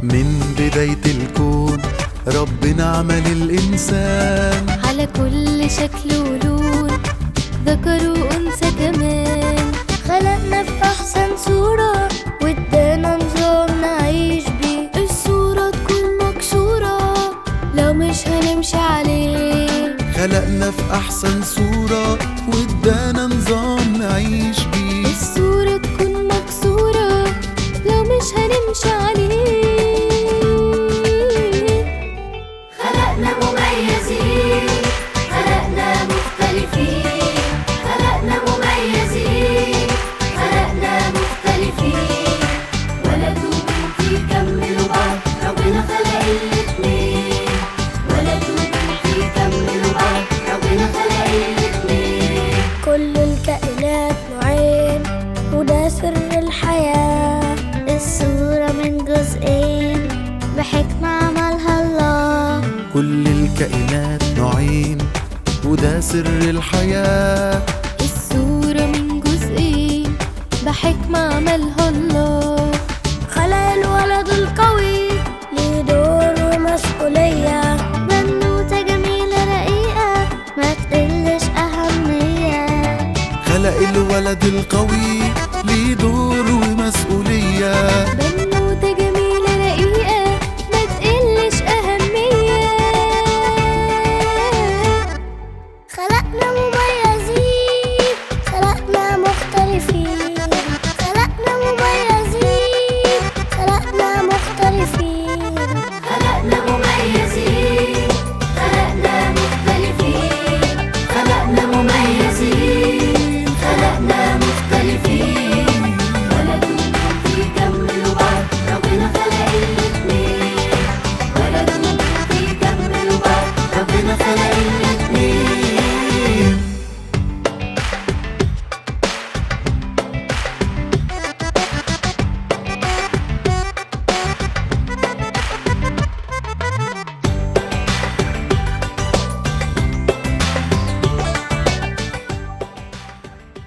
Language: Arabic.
من بداية الكون ربنا عمل الإنسان على كل شكل ولون، ذكر وأنثى كمان. خلقنا في أحسن صورة وادانا نظام نعيش بيه. الصورة تكون مكسورة لو مش هنمشي عليه. خلقنا في أحسن صورة وادانا نظام نعيش بيه. الصورة تكون مكسورة لو مش هنمشي عليه. خلقنا مميزين، خلقنا مختلفين، خلقنا مميزين، خلقنا مختلفين. ولد وبنت يكملوا بعض، ربنا خلق الاتنين. ولد وبنت يكملوا بعض، ربنا خلق الاتنين. كل الكائنات نوعين وده سر الحياة. الصورة من جزئين بحكمة عملها الله. كل الكائنات نوعين وده سر الحياة. الصورة من جزئين بحكمة عملها الله. خلق الولد القوي ليه دور ومسؤولية. بنوتة جميلة رقيقة ما تقلش أهمية. خلق الولد القوي ليه دور